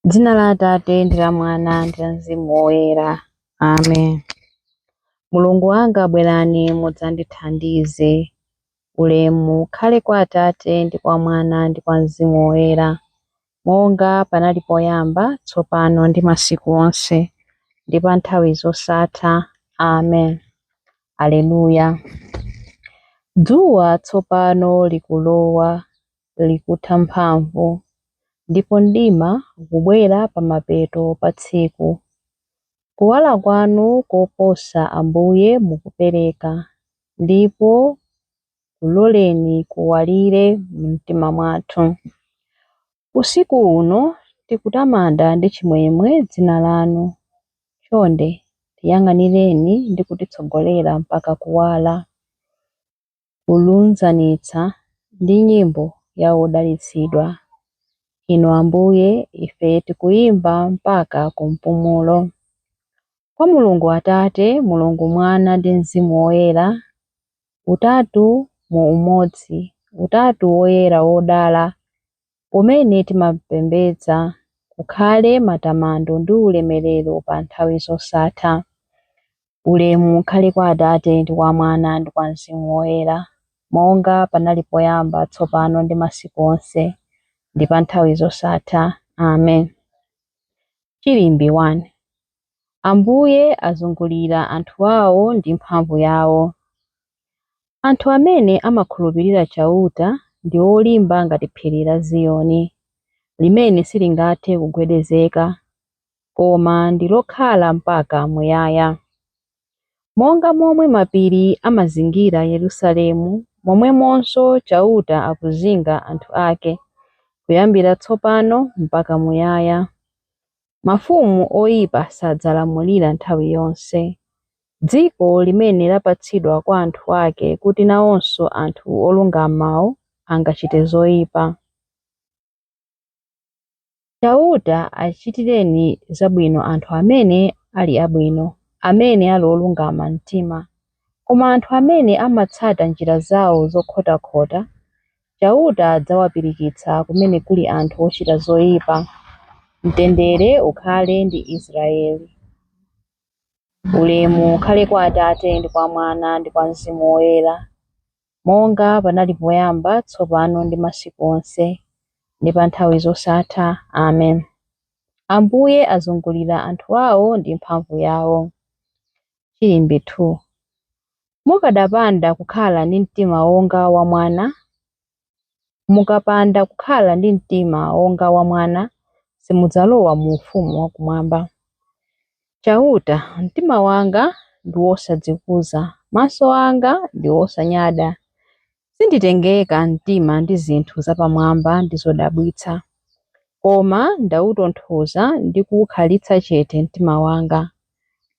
Dzina la Atate ndi la Mwana ndi la Mzimu Woyera. Amen. Mulungu wanga bwerani mudzandithandize. Ulemu ukhale kwa Atate ndi kwa Mwana ndi kwa Mzimu Woyera, monga panali poyamba, tsopano ndi masiku onse, ndi pa nthawi zosatha. Amen. Aleluya. Dzuwa tsopano likulowa, likutha mphamvu, ndipo mdima ukubwera pa mapeto pa tsiku. Kuwala kwanu koposa Ambuye mukupereka, ndipo kuloleni kuwalire mumtima mwathu. Usiku uno tikutamanda ndi chimwemwe dzina lanu. Chonde tiyang'anireni ndi kutitsogolera mpaka kuwala, kulunzanitsa ndi nyimbo ya odalitsidwa. Inu Ambuye, ife tikuyimba mpaka kumpumulo. Kwa Mulungu Atate, Mulungu Mwana ndi Mzimu Woyera, utatu mu umodzi, utatu woyera wodala, umene timapembedza, kukhale matamando ndi ulemerero pa nthawi zosatha. Ulemu ukhale kwa Atate ndi kwa Mwana ndi kwa Mzimu Woyera, monga panali poyamba, tsopano ndi masiku onse, ndi pa nthawi zosatha. Amen. Chilimbi 1. Ambuye azungulira anthu awo ndi mphamvu yawo. Anthu amene amakhulupirira chauta ndi olimba ngati phiri la Ziyoni, limene silingathe kugwedezeka, koma ndi lokhala mpaka muyaya. Monga momwe mapiri amazingira Yerusalemu, momwemonso chauta akuzinga anthu ake, kuyambira tsopano mpaka muyaya. Mafumu oyipa sadzalamulira nthawi yonse. Dziko limene lapatsidwa kwa anthu ake, kuti nawonso anthu olungamawo angachite zoyipa. Chauta achitireni zabwino anthu amene ali abwino, amene ali olungama mtima. Koma anthu amene amatsata njira zawo zokhotakhota, chauta adzawapirikitsa kumene kuli anthu ochita zoyipa. Mtendere ukhale ndi Israeli. Ulemu ukhale kwa Atate ndi kwa Mwana ndi kwa Mzimu Woyera, monga panali poyamba, tsopano ndi masiku onse, ndi pa nthawi zosatha. Amen. Ambuye azungulira anthu awo ndi mphamvu yawo. Chilimbi 2. Mukadapanda kukhala ndi mtima wonga wa mwana, mukapanda kukhala ndi mtima wonga wa mwana, simudzalowa mu ufumu wakumwamba. Chauta, mtima wanga ndi wosadzikuza, maso anga ndi wosanyada. Sinditengeka mtima ndi zinthu zapamwamba ndi zodabwitsa, koma ndawutonthoza ndi kuwukhalitsa chete mtima wanga.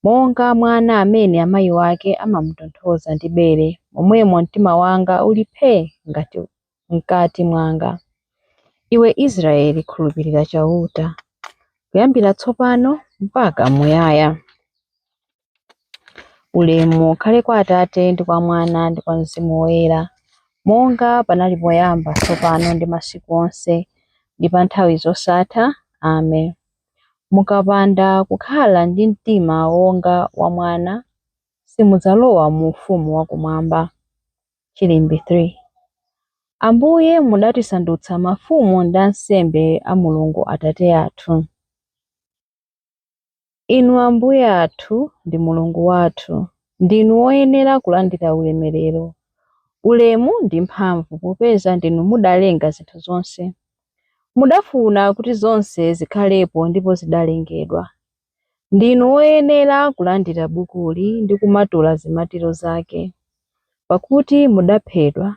Monga mwana amene amayi wake amamutonthoza ndi bere, momwemo mtima wanga uli phee ngati mkati mwanga. Iwe Israeli, khulupirira chauta, kuyambira tsopano mpaka muyaya. Ulemu ukhale kwa Atate ndi kwa Mwana ndi kwa Mzimu Woyera, monga panali poyamba, tsopano ndi masiku onse, ndi pa nthawi zosatha. Amen. Mukapanda kukhala ndi mtima wonga wa mwana, simudzalowa mu ufumu wakumwamba. Chilimbi 3. Ambuye mudatisandutsa mafumu ndi ansembe a Mulungu Atate athu. Inu Ambuye athu ndi Mulungu wathu, ndinu woyenera kulandira ulemerero, ulemu ndi mphamvu, popeza ndinu mudalenga zinthu zonse. Mudafuna kuti zonse zikhalepo ndipo zidalengedwa. Ndinu woyenera kulandira bukuli ndi kumatula zimatiro zake, pakuti mudaphedwa,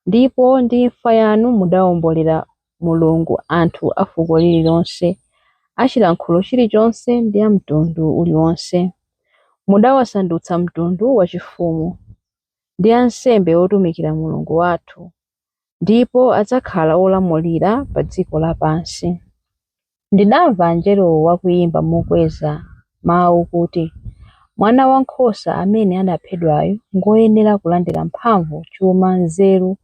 ndipo ndi imfa yanu mudawombolera Mulungu anthu a fuko lililonse, achilankhulo chilichonse ndi a mtundu uliwonse. Mudawasandutsa mtundu wachifumu ndi ansembe otumikira Mulungu wathu, ndipo adzakhala olamulira pa dziko lapansi. Ndinamva angelowo wakuyimba mokweza mawu kuti, Mwana Wankhosa amene anaphedwayo ngoyenera kulandira mphamvu, chuma, nzeru,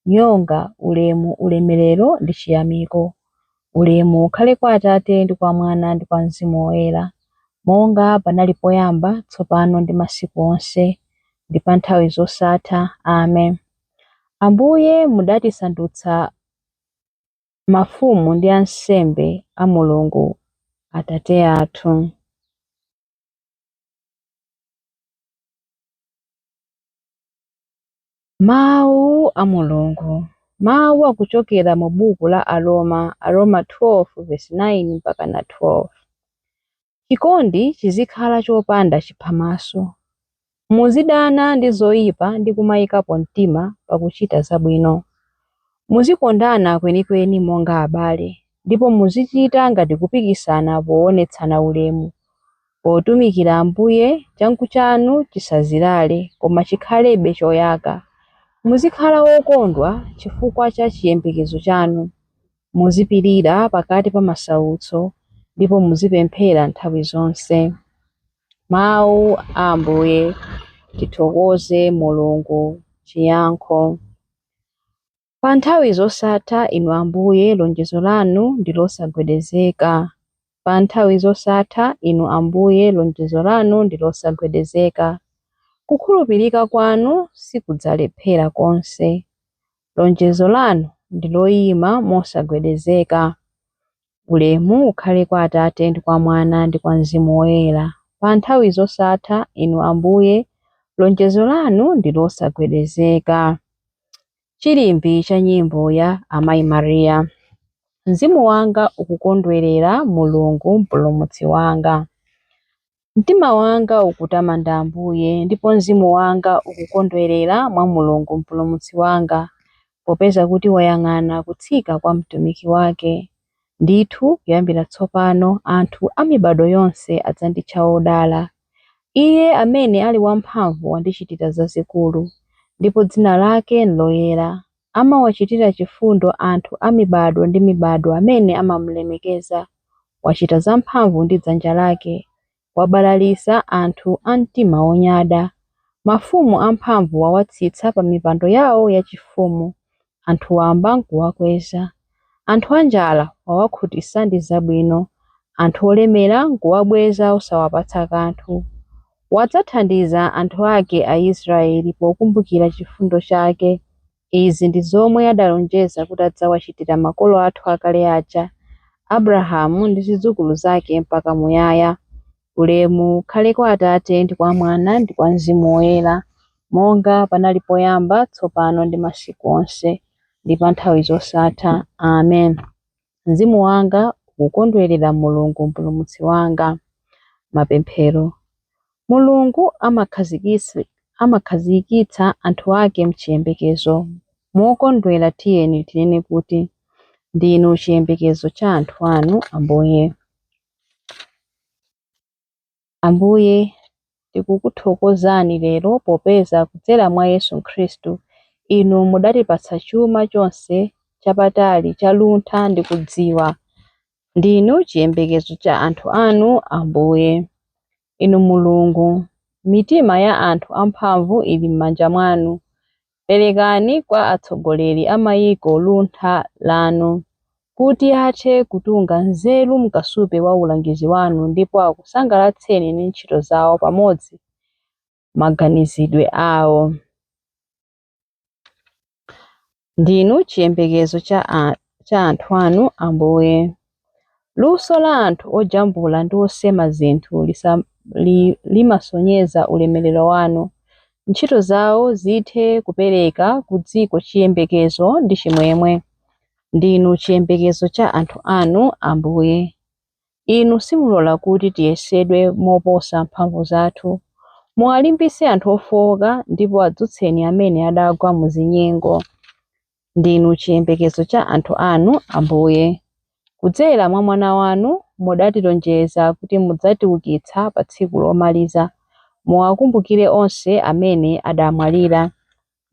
nyonga, ulemu, ulemerero ndi chiyamiko, Ulemu ukhale kwa Atate ndi kwa Mwana ndi kwa Mzimu Woyera, monga panali poyamba, tsopano ndi masiku onse, ndi pa nthawi zosatha. Amen. Ambuye mudatisandutsa mafumu ndi ansembe a Mulungu Atate athu. Mawu a Mulungu. Mawu akuchokera mu buku la Aroma 12:9 mpaka na 12. Chikondi chizikhala chopanda chiphamaso. Muzidana ndi zoyipa ndi kumayikapo mtima pakuchita zabwino. Muzikondana kwenikweni monga abale, ndipo muzichita ngati kupikisana poonetsana ulemu. Potumikira Ambuye, changu chanu chisazilale koma chikhalebe choyaka. Muzikhala wokondwa chifukwa cha chiyembekezo chanu. Muzipirira pakati pa masautso, ndipo muzipemphera nthawi zonse. Mawu a Ambuye. Tithokoze Mulungu. Chiyankho. Pa nthawi zosatha inu Ambuye lonjezo lanu ndi losagwedezeka. Pa nthawi zosatha inu Ambuye lonjezo lanu ndi losagwedezeka. Kukhulupirika kwanu sikudzalephera konse. Lonjezo lanu ndi loyima mosagwedezeka. Ulemu ukhale kwa Atate ndi kwa Mwana ndi kwa Mzimu Woyera. Pa nthawi zosatha inu Ambuye lonjezo lanu ndi losagwedezeka. Chilimbi cha nyimbo ya Amayi Mariya. Mzimu wanga ukukondwerera Mulungu mpulumutsi wanga. Mtima wanga ukutamanda Ambuye, ndipo mzimu wanga ukukondwerera mwa Mulungu mpulumutsi wanga, popeza kuti wayang'ana kutsika kwa mtumiki wake. Ndithu kuyambira tsopano anthu a mibado yonse adzanditcha odala. Iye amene ali wamphamvu wandichitira zazikulu, ndipo dzina lake nloyera. Amawachitira chifundo anthu a mibado ndi mibado amene amamulemekeza. Wachita zamphamvu ndi dzanja lake. Wabalalisa anthu a mtima wonyada. Mafumu amphamvu wawatsitsa pa mipando yawo yachifumu. Anthu wamba nkuwakweza. Anthu anjala wawakhutisa ndi zabwino. Anthu olemera nkuwabweza osawapatsa kanthu. Wadzathandiza anthu ake a Israeli pokumbukira chifundo chake. Izi ndi zomwe adalonjeza kuti adzawachitira makolo athu akale aja, Abrahamu ndi zidzukulu zake mpaka muyaya. Ulemu ukhale kwa Atate ndi kwa Mwana ndi kwa Mzimu Woyera, monga panali poyamba, tsopano ndi masiku onse, ndi pa nthawi zosatha. Amen. Mzimu wanga ukukondwerera Mulungu mpulumutsi wanga. Mapemphero. Mulungu amakhazikitsa anthu ake mchiyembekezo. Mokondwera tiyeni tinene kuti ndinu chiyembekezo cha anthu anu Ambuye. Ambuye, tikukuthokozani lero popeza kudzera mwa Yesu Khristu inu mudatipatsa chuma chonse chapatali chaluntha ndi kudziwa. Ndinu chiyembekezo cha anthu anu Ambuye. Inu Mulungu, mitima ya anthu amphamvu ili m'manja mwanu. Perekani kwa atsogoleri a mayiko luntha lanu, kuti athe kutunga nzeru mkasupe wa ulangizi wanu ndipo akusangalatseni ndi ntchito zawo pamodzi maganizidwe awo. Ndinu chiyembekezo cha anthu anu Ambuye. Luso la anthu ojambula ndi osema zinthu limasonyeza ulemerero wanu. Ntchito zawo zithe kupereka ku dziko chiyembekezo ndi chimwemwe. Ndinu chiyembekezo cha anthu anu Ambuye. Inu simulola kuti tiyesedwe moposa mphamvu zathu. Muwalimbise anthu ofowoka ndipo adzutseni amene adagwa mu zinyengo. Ndinu chiyembekezo cha anthu anu Ambuye. Kudzera mwa mwana wanu mudatilonjeza kuti mudzatiukitsa pa tsiku lomaliza. Muwakumbukire onse amene adamwalira.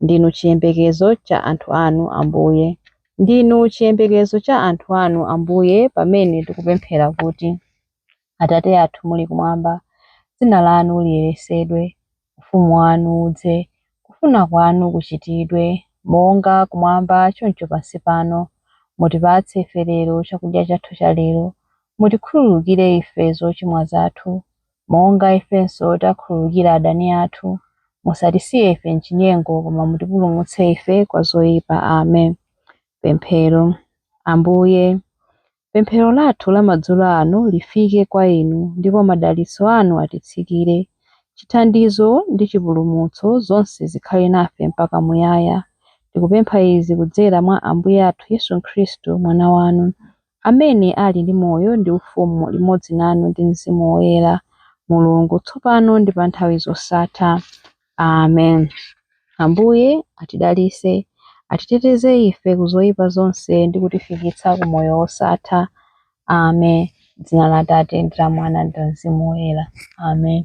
Ndinu chiyembekezo cha anthu anu Ambuye. Ndinu chiyembekezo cha anthu anu Ambuye, pamene tikupemphera kuti Atate athu muli kumwamba, dzina lanu liyeresedwe, ufumu wanu udze, kufuna kwanu kuchitidwe, monga kumwamba choncho pansi pano. mutipatse ife lero chakudya chathu cha lero, mutikhululukire ife zochimwa zathu, monga ifenso takhululukira adani athu, musatisiye ife mchinyengo, koma mutipulumutse ife kwa zoyipa. Amen. Pemphero. Ambuye, pemphero lathu la madzulo ano lifike kwa inu, ndipo madalitso anu atitsikire. Chithandizo ndi chipulumutso zonse zikhale nafe mpaka muyaya. Tikupempha izi kudzera mwa Ambuye athu Yesu Khristu, mwana wanu, amene ali ndi moyo ndi ufumu limodzi nanu ndi Mzimu Woyera, Mulungu tsopano ndi pa nthawi zosatha. Amen. Ambuye atidalitse, atiteteze ife ku zoyipa zonse ndi kutifikitsa ku moyo wosatha. Amen. Dzina la Atate ndi la Mwana ndi la Mzimu Woyera. Amen.